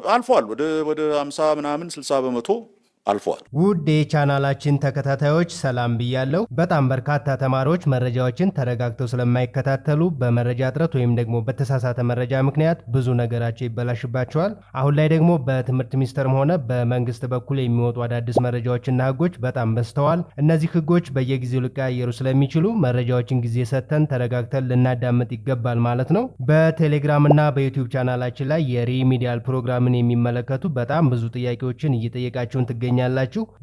አልፏል። ወደ 50 ምናምን 60 በመቶ አልፏል። ውድ የቻናላችን ተከታታዮች ሰላም ብያለሁ። በጣም በርካታ ተማሪዎች መረጃዎችን ተረጋግተው ስለማይከታተሉ በመረጃ እጥረት ወይም ደግሞ በተሳሳተ መረጃ ምክንያት ብዙ ነገራቸው ይበላሽባቸዋል። አሁን ላይ ደግሞ በትምህርት ሚኒስቴርም ሆነ በመንግስት በኩል የሚወጡ አዳዲስ መረጃዎችና ህጎች በጣም በዝተዋል። እነዚህ ህጎች በየጊዜው ሊቀያየሩ ስለሚችሉ መረጃዎችን ጊዜ ሰጥተን ተረጋግተን ልናዳምጥ ይገባል ማለት ነው። በቴሌግራም እና በዩቲዩብ ቻናላችን ላይ የሪሚዲያል ፕሮግራምን የሚመለከቱ በጣም ብዙ ጥያቄዎችን እየጠየቃችሁን ትገኛላችሁ።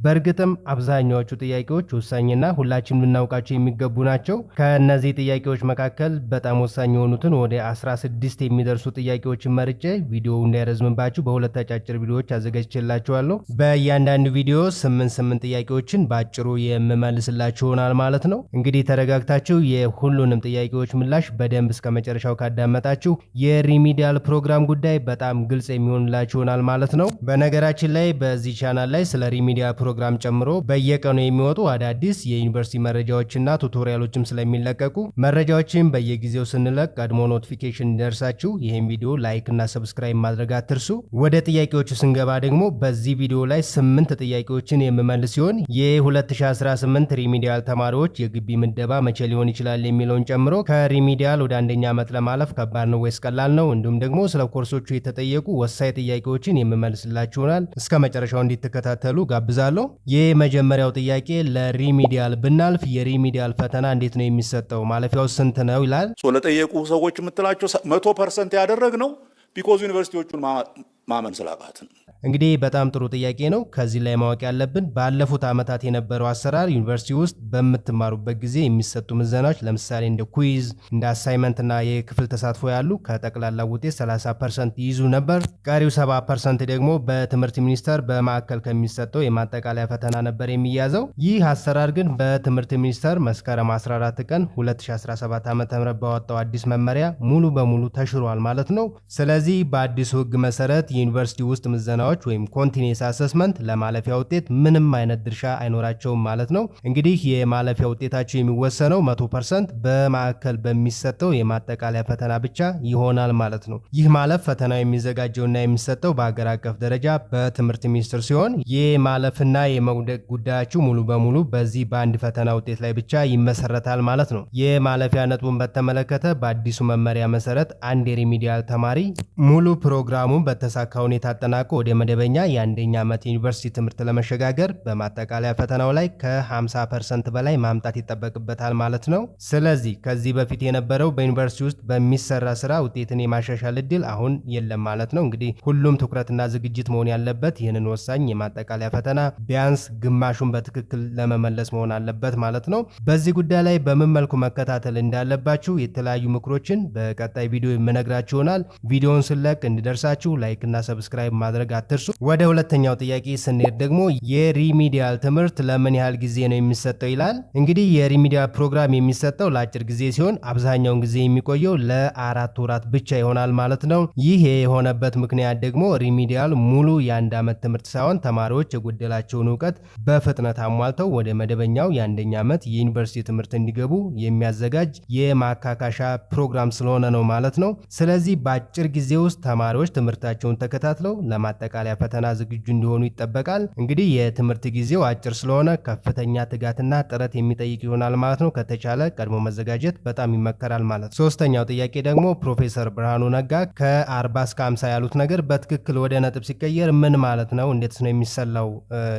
በእርግጥም አብዛኛዎቹ ጥያቄዎች ወሳኝና ሁላችንም ልናውቃቸው የሚገቡ ናቸው። ከነዚህ ጥያቄዎች መካከል በጣም ወሳኝ የሆኑትን ወደ 16 የሚደርሱ ጥያቄዎችን መርጬ ቪዲዮው እንዳይረዝምባችሁ በሁለት አጫጭር ቪዲዮዎች አዘጋጅቼላችኋለሁ። በእያንዳንዱ ቪዲዮ 8 ጥያቄዎችን በአጭሩ የምመልስላችሁ ይሆናል ማለት ነው። እንግዲህ ተረጋግታችሁ የሁሉንም ጥያቄዎች ምላሽ በደንብ እስከ መጨረሻው ካዳመጣችሁ የሪሚዲያል ፕሮግራም ጉዳይ በጣም ግልጽ የሚሆንላችሁ ይሆናል ማለት ነው። በነገራችን ላይ በዚህ ቻናል ላይ ስለ ሪሚዲያል ፕሮግራም ጨምሮ በየቀኑ የሚወጡ አዳዲስ የዩኒቨርሲቲ መረጃዎችና ቱቶሪያሎችም ስለሚለቀቁ መረጃዎችን በየጊዜው ስንለቅ ቀድሞ ኖቲፊኬሽን እንዲደርሳችሁ ይህን ቪዲዮ ላይክ እና ሰብስክራይብ ማድረግ አትርሱ። ወደ ጥያቄዎቹ ስንገባ ደግሞ በዚህ ቪዲዮ ላይ 8 ጥያቄዎችን የምመልስ ሲሆን የ2018 ሪሚዲያል ተማሪዎች የግቢ ምደባ መቼ ሊሆን ይችላል የሚለውን ጨምሮ ከሪሚዲያል ወደ አንደኛ ዓመት ለማለፍ ከባድ ነው ወይስ ቀላል ነው፣ እንዲሁም ደግሞ ስለ ኮርሶቹ የተጠየቁ ወሳኝ ጥያቄዎችን የምመልስላችሁ ይሆናል። እስከ መጨረሻው እንድትከታተሉ ጋብዛለሁ። የመጀመሪያው ጥያቄ ለሪሚዲያል ብናልፍ የሪሚዲያል ፈተና እንዴት ነው የሚሰጠው? ማለፊያው ስንት ነው ይላል። ለጠየቁ ሰዎች የምትላቸው 100% ያደረግነው ቢኮዝ ዩኒቨርሲቲዎቹን ማመን ስላቃትን። እንግዲህ በጣም ጥሩ ጥያቄ ነው። ከዚህ ላይ ማወቅ ያለብን ባለፉት ዓመታት የነበረው አሰራር ዩኒቨርሲቲ ውስጥ በምትማሩበት ጊዜ የሚሰጡ ምዘናዎች ለምሳሌ እንደ ኩዊዝ፣ እንደ አሳይመንት እና የክፍል ተሳትፎ ያሉ ከጠቅላላ ውጤት 30% ይይዙ ነበር። ቀሪው 70% ደግሞ በትምህርት ሚኒስቴር በማዕከል ከሚሰጠው የማጠቃለያ ፈተና ነበር የሚያዘው። ይህ አሰራር ግን በትምህርት ሚኒስቴር መስከረም 14 ቀን 2017 ዓ.ም ባወጣው አዲስ መመሪያ ሙሉ በሙሉ ተሽሯል ማለት ነው። ስለዚህ በአዲሱ ህግ መሰረት ዩኒቨርሲቲ ውስጥ ምዘናዎች ወይም ኮንቲኒየስ አሰስመንት ለማለፊያ ውጤት ምንም አይነት ድርሻ አይኖራቸውም ማለት ነው። እንግዲህ የማለፊያ ውጤታቸው የሚወሰነው 100% በማዕከል በሚሰጠው የማጠቃለያ ፈተና ብቻ ይሆናል ማለት ነው። ይህ ማለፍ ፈተናው የሚዘጋጀውና የሚሰጠው በአገር አቀፍ ደረጃ በትምህርት ሚኒስቴር ሲሆን የማለፍና የመውደቅ ጉዳያችሁ ሙሉ በሙሉ በዚህ በአንድ ፈተና ውጤት ላይ ብቻ ይመሰረታል ማለት ነው። የማለፊያ ነጥቡን በተመለከተ በአዲሱ መመሪያ መሰረት አንድ የሪሚዲያል ተማሪ ሙሉ ፕሮግራሙን በተሳካ ሁኔታ አጠናቆ ወደ መደበኛ የአንደኛ ዓመት ዩኒቨርሲቲ ትምህርት ለመሸጋገር በማጠቃለያ ፈተናው ላይ ከ50% በላይ ማምጣት ይጠበቅበታል ማለት ነው። ስለዚህ ከዚህ በፊት የነበረው በዩኒቨርሲቲ ውስጥ በሚሰራ ስራ ውጤትን የማሻሻል እድል አሁን የለም ማለት ነው። እንግዲህ ሁሉም ትኩረትና ዝግጅት መሆን ያለበት ይህንን ወሳኝ የማጠቃለያ ፈተና ቢያንስ ግማሹን በትክክል ለመመለስ መሆን አለበት ማለት ነው። በዚህ ጉዳይ ላይ በምን መልኩ መከታተል እንዳለባችሁ የተለያዩ ምክሮችን በቀጣይ ቪዲዮ የምነግራችሁ ይሆናል። ቪዲዮውን ስለቅ እንዲደርሳችሁ ላይክ እና ሰብስክራይብ ማድረግ አትርሱ። ወደ ሁለተኛው ጥያቄ ስንሄድ ደግሞ የሪሚዲያል ትምህርት ለምን ያህል ጊዜ ነው የሚሰጠው ይላል። እንግዲህ የሪሚዲያል ፕሮግራም የሚሰጠው ለአጭር ጊዜ ሲሆን አብዛኛውን ጊዜ የሚቆየው ለ4 ወራት ብቻ ይሆናል ማለት ነው። ይህ የሆነበት ምክንያት ደግሞ ሪሚዲያል ሙሉ የአንድ ዓመት ትምህርት ሳይሆን ተማሪዎች የጎደላቸውን እውቀት በፍጥነት አሟልተው ወደ መደበኛው የአንደኛ ዓመት የዩኒቨርሲቲ ትምህርት እንዲገቡ የሚያዘጋጅ የማካካሻ ፕሮግራም ስለሆነ ነው ማለት ነው። ስለዚህ በአጭር ጊዜ ውስጥ ተማሪዎች ትምህርታቸውን ተከታትለው ለማጠቃለያ ፈተና ዝግጁ እንዲሆኑ ይጠበቃል። እንግዲህ የትምህርት ጊዜው አጭር ስለሆነ ከፍተኛ ትጋትና ጥረት የሚጠይቅ ይሆናል ማለት ነው። ከተቻለ ቀድሞ መዘጋጀት በጣም ይመከራል ማለት ነው። ሶስተኛው ጥያቄ ደግሞ ፕሮፌሰር ብርሃኑ ነጋ ከ40 እስከ 50 ያሉት ነገር በትክክል ወደ ነጥብ ሲቀየር ምን ማለት ነው? እንዴትስ ነው የሚሰላው?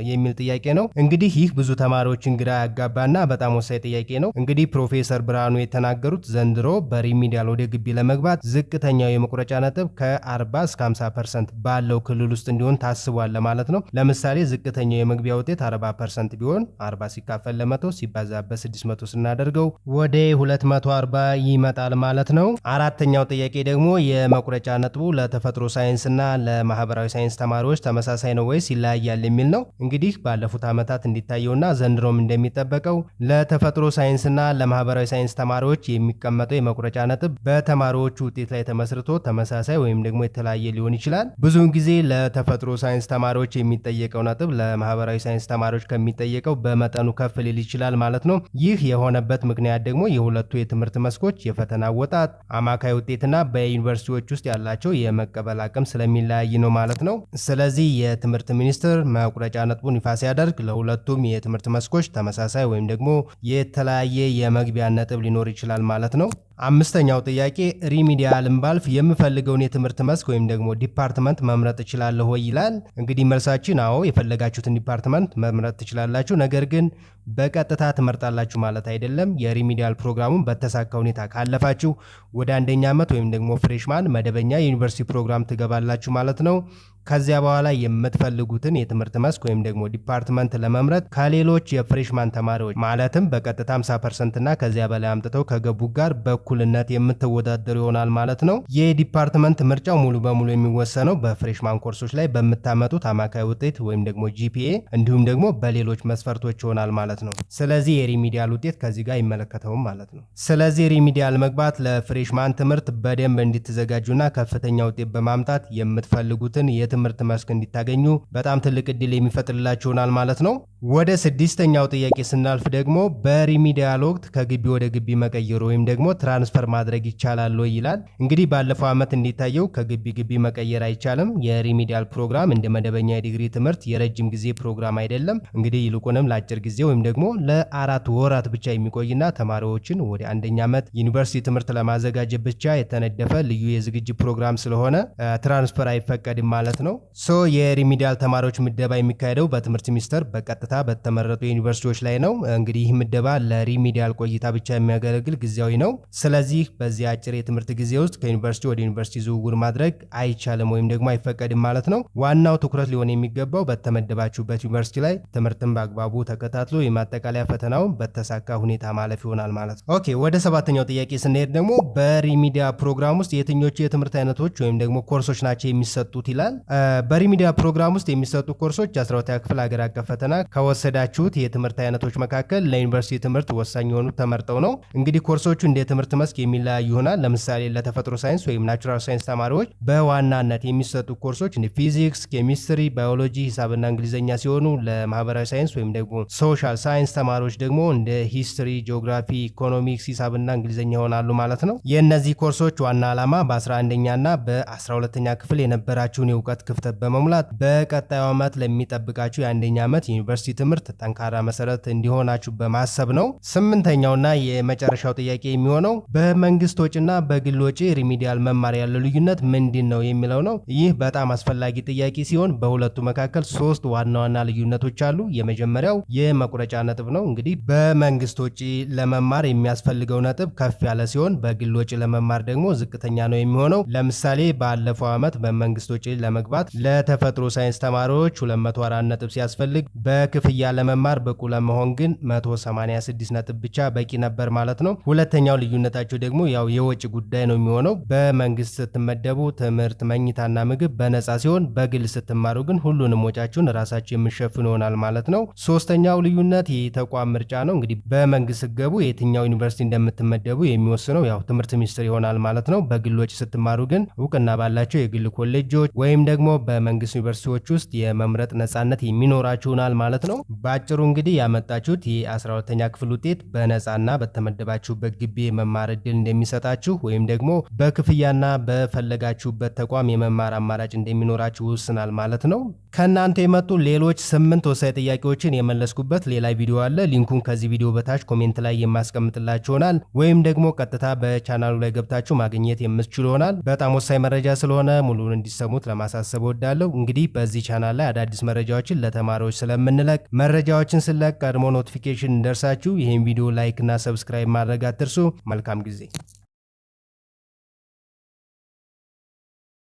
የሚል ጥያቄ ነው። እንግዲህ ይህ ብዙ ተማሪዎችን ግራ ያጋባና በጣም ወሳኝ ጥያቄ ነው። እንግዲህ ፕሮፌሰር ብርሃኑ የተናገሩት ዘንድሮ በሪሚዲያል ወደ ግቢ ለመግባት ዝቅተኛው የመቁረጫ ነጥብ ከ40 እስከ 50% ባለው ክልል ውስጥ እንዲሆን ታስቧል ለማለት ነው። ለምሳሌ ዝቅተኛው የመግቢያ ውጤት 40% ቢሆን 40 ሲካፈል ለ100 ሲባዛ በ600 ስናደርገው ወደ 240 ይመጣል ማለት ነው። አራተኛው ጥያቄ ደግሞ የመቁረጫ ነጥቡ ለተፈጥሮ ሳይንስና ለማህበራዊ ሳይንስ ተማሪዎች ተመሳሳይ ነው ወይስ ይለያያል የሚል ነው። እንግዲህ ባለፉት ዓመታት እንዲታየውና ዘንድሮም እንደሚጠበቀው ለተፈጥሮ ሳይንስና ለማህበራዊ ሳይንስ ተማሪዎች የሚቀመጠው የመቁረጫ ነጥብ በተማሪዎቹ ውጤት ላይ ተመስርቶ ተመሳሳይ ወይም ደግሞ የተለያየ ሊሆን ይችላል። ብዙውን ጊዜ ለተፈጥሮ ሳይንስ ተማሪዎች የሚጠየቀው ነጥብ ለማህበራዊ ሳይንስ ተማሪዎች ከሚጠየቀው በመጠኑ ከፍ ሊል ይችላል ማለት ነው። ይህ የሆነበት ምክንያት ደግሞ የሁለቱ የትምህርት መስኮች የፈተና አወጣጥ፣ አማካይ ውጤትና በዩኒቨርሲቲዎች ውስጥ ያላቸው የመቀበል አቅም ስለሚለያይ ነው ማለት ነው። ስለዚህ የትምህርት ሚኒስቴር መቁረጫ ነጥቡን ይፋ ሲያደርግ ለሁለቱም የትምህርት መስኮች ተመሳሳይ ወይም ደግሞ የተለያየ የመግቢያ ነጥብ ሊኖር ይችላል ማለት ነው። አምስተኛው ጥያቄ ሪሚዲያልን ባልፍ የምፈልገውን የትምህርት መስክ ወይም ደግሞ ዲፓርትመንት መምረጥ እችላለሁ ወይ ይላል። እንግዲህ መልሳችን አዎ፣ የፈለጋችሁትን ዲፓርትመንት መምረጥ ትችላላችሁ። ነገር ግን በቀጥታ ትመርጣላችሁ ማለት አይደለም። የሪሚዲያል ፕሮግራሙን በተሳካ ሁኔታ ካለፋችሁ ወደ አንደኛ ዓመት ወይም ደግሞ ፍሬሽማን መደበኛ የዩኒቨርሲቲ ፕሮግራም ትገባላችሁ ማለት ነው። ከዚያ በኋላ የምትፈልጉትን የትምህርት መስክ ወይም ደግሞ ዲፓርትመንት ለመምረጥ ከሌሎች የፍሬሽማን ተማሪዎች ማለትም በቀጥታ 50% እና ከዚያ በላይ አምጥተው ከገቡ ጋር በእኩልነት የምትወዳደሩ ይሆናል ማለት ነው። የዲፓርትመንት ምርጫው ሙሉ በሙሉ የሚወሰነው በፍሬሽማን ኮርሶች ላይ በምታመጡት አማካይ ውጤት ወይም ደግሞ GPA እንዲሁም ደግሞ በሌሎች መስፈርቶች ይሆናል ማለት ነው። ስለዚህ የሪሚዲያል ውጤት ከዚህ ጋር ይመለከተውም ማለት ነው። ስለዚህ ሪሚዲያል መግባት ለፍሬሽማን ትምህርት በደንብ እንድትዘጋጁና ከፍተኛ ውጤት በማምጣት የምትፈልጉትን የትምህርት መስክ እንዲታገኙ በጣም ትልቅ እድል የሚፈጥርላችሁ ይሆናል ማለት ነው። ወደ ስድስተኛው ጥያቄ ስናልፍ ደግሞ በሪሚዲያል ወቅት ከግቢ ወደ ግቢ መቀየር ወይም ደግሞ ትራንስፈር ማድረግ ይቻላል ወይ ይላል። እንግዲህ ባለፈው ዓመት እንዲታየው ከግቢ ግቢ መቀየር አይቻልም። የሪሚዲያል ፕሮግራም እንደ መደበኛ የዲግሪ ትምህርት የረጅም ጊዜ ፕሮግራም አይደለም። እንግዲህ ይልቁንም ለአጭር ጊዜ ወይም ደግሞ ለ4 ወራት ብቻ የሚቆይና ተማሪዎችን ወደ አንደኛ ዓመት ዩኒቨርሲቲ ትምህርት ለማዘጋጀት ብቻ የተነደፈ ልዩ የዝግጅት ፕሮግራም ስለሆነ ትራንስፈር አይፈቀድም ማለት ነው። የሪሚዲያል ተማሪዎች ምደባ የሚካሄደው በትምህርት ሚኒስቴር በቀጥታ በተመረጡ ዩኒቨርሲቲዎች ላይ ነው። እንግዲህ ይህ ምደባ ለሪሚዲያል ቆይታ ብቻ የሚያገለግል ጊዜያዊ ነው። ስለዚህ በዚህ አጭር የትምህርት ጊዜ ውስጥ ከዩኒቨርሲቲ ወደ ዩኒቨርሲቲ ዝውውር ማድረግ አይቻልም ወይም ደግሞ አይፈቀድም ማለት ነው። ዋናው ትኩረት ሊሆን የሚገባው በተመደባችሁበት ዩኒቨርሲቲ ላይ ትምህርትን በአግባቡ ተከታትሎ የማጠቃለያ ፈተናውን በተሳካ ሁኔታ ማለፍ ይሆናል ማለት ነው። ኦኬ፣ ወደ ሰባተኛው ጥያቄ ስንሄድ ደግሞ በሪሚዲያ ፕሮግራም ውስጥ የትኞቹ የትምህርት አይነቶች ወይም ደግሞ ኮርሶች ናቸው የሚሰጡት ይላል። በሪሚዲያ ፕሮግራም ውስጥ የሚሰጡ ኮርሶች 12ኛ ክፍል ሀገር አቀፍ ፈተና ከወሰዳችሁት የትምህርት አይነቶች መካከል ለዩኒቨርሲቲ ትምህርት ወሳኝ የሆኑ ተመርጠው ነው። እንግዲህ ኮርሶቹ እንደ ትምህርት መስክ የሚለያዩ ይሆናል። ለምሳሌ ለተፈጥሮ ሳይንስ ወይም ናቹራል ሳይንስ ተማሪዎች በዋናነት የሚሰጡ ኮርሶች እንደ ፊዚክስ፣ ኬሚስትሪ፣ ባዮሎጂ፣ ሂሳብና እንግሊዝኛ ሲሆኑ ለማህበራዊ ሳይንስ ወይም ደግሞ ሶሻል ሳይንስ ተማሪዎች ደግሞ እንደ ሂስትሪ፣ ጂኦግራፊ፣ ኢኮኖሚክስ፣ ሂሳብና እንግሊዝኛ ይሆናሉ ማለት ነው። የእነዚህ ኮርሶች ዋና ዓላማ በ11ኛና በ12ኛ ክፍል የነበራችሁን የእውቀት ክፍተት በመሙላት በቀጣዩ ዓመት ለሚጠብቃችሁ የአንደኛ ዓመት ዩኒቨርሲቲ ትምህርት ጠንካራ መሰረት እንዲሆናችሁ በማሰብ ነው። ስምንተኛውና የመጨረሻው ጥያቄ የሚሆነው በመንግስት ወጪና በግል ወጪ ሪሚዲያል መማር ያለው ልዩነት ምንድን ነው የሚለው ነው። ይህ በጣም አስፈላጊ ጥያቄ ሲሆን በሁለቱ መካከል 3 ዋና ዋና ልዩነቶች አሉ። የመጀመሪያው የመቁረጫ ነጥብ ነው። እንግዲህ በመንግስት ወጪ ለመማር የሚያስፈልገው ነጥብ ከፍ ያለ ሲሆን በግል ወጪ ለመማር ደግሞ ዝቅተኛ ነው የሚሆነው። ለምሳሌ ባለፈው ዓመት በመንግስት ወጪ ለመግባት ለተፈጥሮ ሳይንስ ተማሪዎች 204 ነጥብ ሲያስፈልግ በክፍያ ለመማር ብቁ ለመሆን ግን 186 ነጥብ ብቻ በቂ ነበር ማለት ነው። ሁለተኛው ልዩነታቸው ደግሞ ያው የወጪ ጉዳይ ነው የሚሆነው። በመንግስት ስትመደቡ ትምህርት፣ መኝታና ምግብ በነፃ ሲሆን በግል ስትማሩ ግን ሁሉንም ወጫችሁን ራሳችሁ የምትሸፍኑ ይሆናል ማለት ነው። ሶስተኛው ልዩነት የተቋም ምርጫ ነው። እንግዲህ በመንግስት ስትገቡ የትኛው ዩኒቨርሲቲ እንደምትመደቡ የሚወስነው ያው ትምህርት ሚኒስቴር ይሆናል ማለት ነው። በግል ወጪ ስትማሩ ግን እውቅና ባላቸው የግል ኮሌጆች ወይም ደግሞ በመንግስት ዩኒቨርሲቲዎች ውስጥ የመምረጥ ነፃነት የሚኖራችሁ ይሆናል ማለት ነው። በአጭሩ እንግዲህ ያመጣችሁት የ12ኛ ክፍል ውጤት በነፃና በተመደባችሁበት ግቢ የመማር እድል እንደሚሰጣችሁ ወይም ደግሞ በክፍያና በፈለጋችሁበት ተቋም የመማር አማራጭ እንደሚኖራችሁ ይወስናል ማለት ነው። ከእናንተ የመጡ ሌሎች 8 ወሳኝ ጥያቄዎችን የመለስኩበት ሌላ ቪዲዮ አለ። ሊንኩን ከዚህ ቪዲዮ በታች ኮሜንት ላይ የማስቀምጥላችሁ ይሆናል። ወይም ደግሞ ቀጥታ በቻናሉ ላይ ገብታችሁ ማግኘት የምትችሉ ይሆናል። በጣም ወሳኝ መረጃ ስለሆነ ሙሉን እንዲሰሙት ለማሳሰብ እወዳለሁ። እንግዲህ በዚህ ቻናል ላይ አዳዲስ መረጃዎችን ለተማሪዎች ስለምንለቅ መረጃዎችን ስለቅ ቀድሞ ኖቲፊኬሽን እንደርሳችሁ ይህን ቪዲዮ ላይክ እና ሰብስክራይብ ማድረግ አትርሱ። መልካም ጊዜ